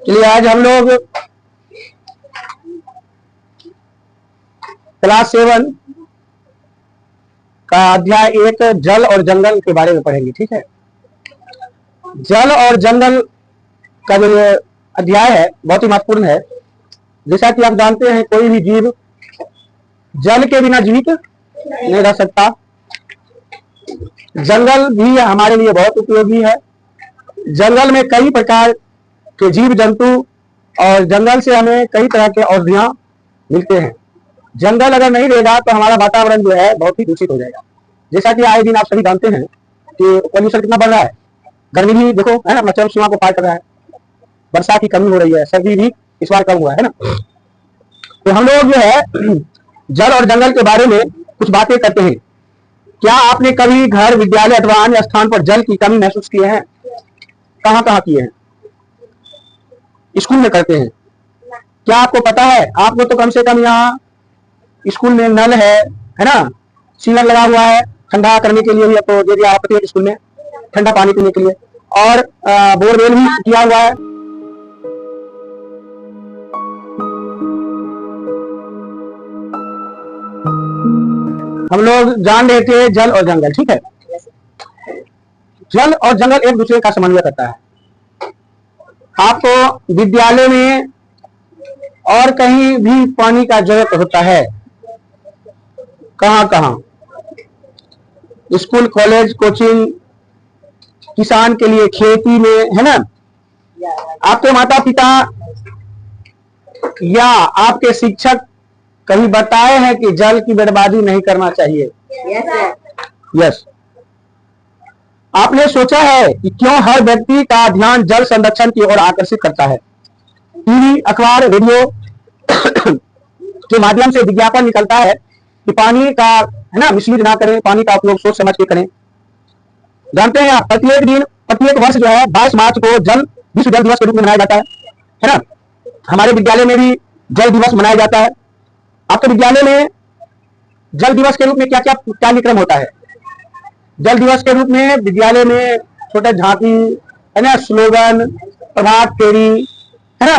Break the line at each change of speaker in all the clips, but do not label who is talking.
चलिए आज हम लोग क्लास 7 का अध्याय 1 जल और जंगल के बारे में पढ़ेंगे। ठीक है, जल और जंगल का जो अध्याय है बहुत ही महत्वपूर्ण है। जैसा कि आप जानते हैं कोई भी जीव जल के बिना जीवित नहीं रह सकता। जंगल भी हमारे लिए बहुत उपयोगी है। जंगल में कई प्रकार के जीव जंतु और जंगल से हमें कई तरह के औषधियां मिलते हैं। जंगल अगर नहीं रहेगा तो हमारा वातावरण जो है बहुत ही दूषित हो जाएगा। जैसा कि आए दिन आप सभी जानते हैं कि पोल्यूशन कितना बढ़ रहा है। गर्मी भी देखो है ना, अपना चरम सीमा को पार कर रहा है। वर्षा की कमी हो रही है, सर्दी भी इस बार कम हुआ है ना। तो हम लोग जो है जल और जंगल के बारे में कुछ बातें करते हैं। क्या आपने कभी घर, विद्यालय अथवा अन्य स्थान पर जल की कमी महसूस किए हैं? कहाँ कहाँ किए हैं? स्कूल में करते हैं। क्या आपको पता है, आपको तो कम से कम यहाँ स्कूल में नल है ना, सीलर लगा हुआ है ठंडा करने के लिए भी, तो दे दिया प्रत्येक स्कूल में ठंडा पानी पीने के लिए, और बोरवेल भी किया हुआ है। हम लोग जान रहे थे जल और जंगल। ठीक है, जल और जंगल एक दूसरे का समन्वय करता है। आपको विद्यालय में और कहीं भी पानी का जरूरत होता है। कहां कहां? स्कूल, कॉलेज, कोचिंग, किसान के लिए खेती में, है ना। आपके माता पिता या आपके शिक्षक कभी बताए हैं कि जल की बर्बादी नहीं करना चाहिए? यस। आपने सोचा है कि क्यों हर व्यक्ति का ध्यान जल संरक्षण की ओर आकर्षित करता है? टीवी, अखबार, रेडियो के माध्यम से विज्ञापन निकलता है कि पानी का, है ना, मिसयूज ना करें, पानी का उपयोग सोच समझ के करें। जानते हैं आप, प्रत्येक वर्ष जो है 22 मार्च को विश्व जल दिवस के रूप में मनाया जाता है ना। हमारे विद्यालय में भी जल दिवस मनाया जाता है। आपके विद्यालय में जल दिवस के रूप में क्या क्या कार्यक्रम होता है? जल दिवस के रूप में विद्यालय में छोटे झांकी, है ना, स्लोगन, प्रभात फेरी, है ना,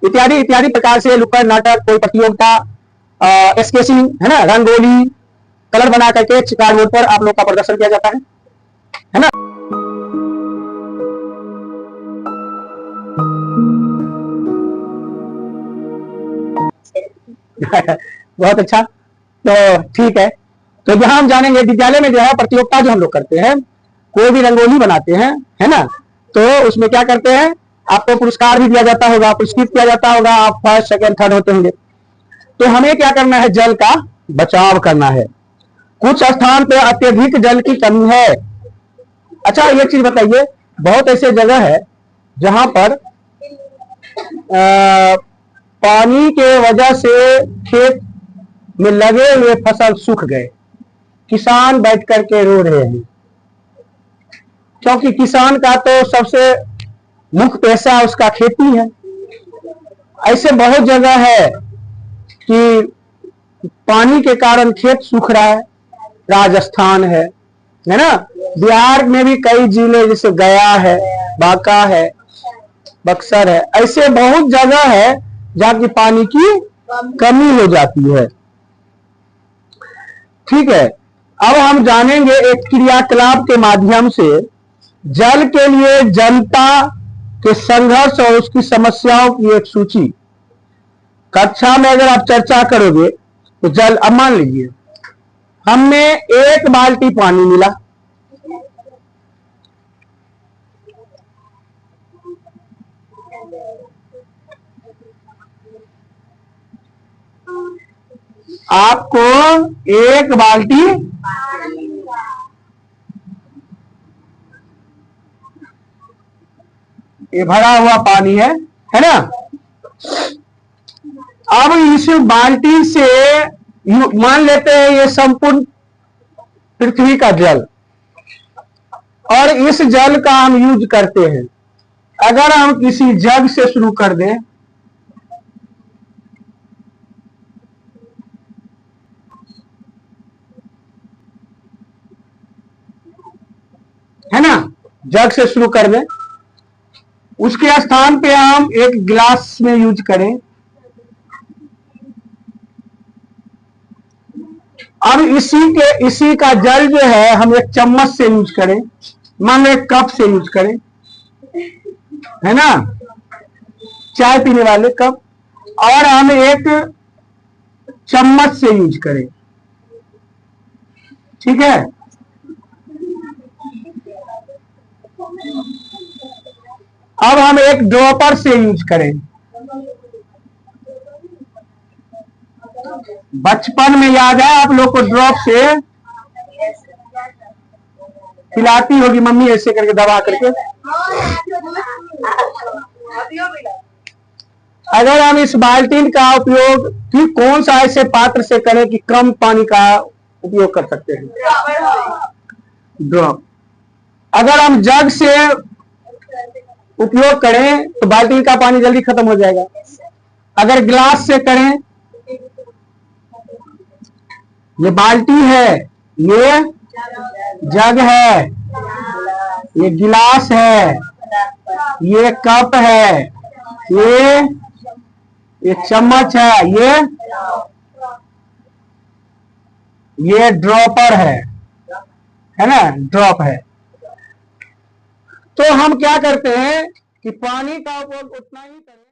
इत्यादि इत्यादि प्रकार से नुक्कड़ नाटक, कोई प्रतियोगिता, स्केचिंग, है ना, रंगोली, कलर बना करके कार्डबोर्ड पर आप लोग का प्रदर्शन किया जाता है ना। बहुत अच्छा, तो ठीक है। तो यहाँ हम जानेंगे विद्यालय में जो है प्रतियोगिता जो हम लोग करते हैं, कोई भी रंगोली बनाते हैं, है ना, तो उसमें क्या करते हैं, आपको पुरस्कार भी दिया जाता होगा, पुरस्कृत किया जाता होगा, आप फर्स्ट सेकंड थर्ड होते होंगे। तो हमें क्या करना है, जल का बचाव करना है। कुछ स्थान पे अत्यधिक जल की कमी है। अच्छा ये चीज बताइए, बहुत ऐसे जगह है जहां पर पानी के वजह से खेत में लगे हुए फसल सूख गए, किसान बैठ करके रो रहे हैं, क्योंकि किसान का तो सबसे मुख्य पैसा उसका खेती है। ऐसे बहुत जगह है कि पानी के कारण खेत सूख रहा है। राजस्थान है ना, बिहार में भी कई जिले जैसे गया है, बांका है, बक्सर है, ऐसे बहुत जगह है जहां की पानी की कमी हो जाती है। ठीक है, अब हम जानेंगे एक क्रियाकलाप के माध्यम से जल के लिए जनता के संघर्ष और उसकी समस्याओं की एक सूची। कक्षा में अगर आप चर्चा करोगे तो जल, अब मान लीजिए हमने 1 बाल्टी पानी मिला, आपको 1 बाल्टी ये भरा हुआ पानी है ना। अब इस बाल्टी से मान लेते हैं ये संपूर्ण पृथ्वी का जल, और इस जल का हम यूज करते हैं। अगर हम किसी जग से शुरू कर दें, है ना, जग से शुरू कर दें, उसके स्थान पे हम एक गिलास में यूज करें। अब इसी का जल जो है हम एक चम्मच से यूज करें, मान लो एक कप से यूज करें, है ना, चाय पीने वाले कप, और हम एक चम्मच से यूज करें, ठीक है। अब हम एक ड्रॉपर से यूज करें। बचपन में याद है आप लोग को ड्रॉप से पिलाती होगी मम्मी, ऐसे करके दबा करके। अगर हम इस बाल्टीन का उपयोग कि कौन सा ऐसे पात्र से करें कि कम पानी का उपयोग कर सकते हैं? ड्रॉप। अगर हम जग से उपयोग करें तो बाल्टीन का पानी जल्दी खत्म हो जाएगा। अगर गिलास से करें, ये बाल्टी है, ये जग है, ये गिलास है, ये कप है, ये चम्मच है, ये ड्रॉपर है ना, ड्रॉप है। तो हम क्या करते हैं कि पानी का उपयोग उतना ही करें।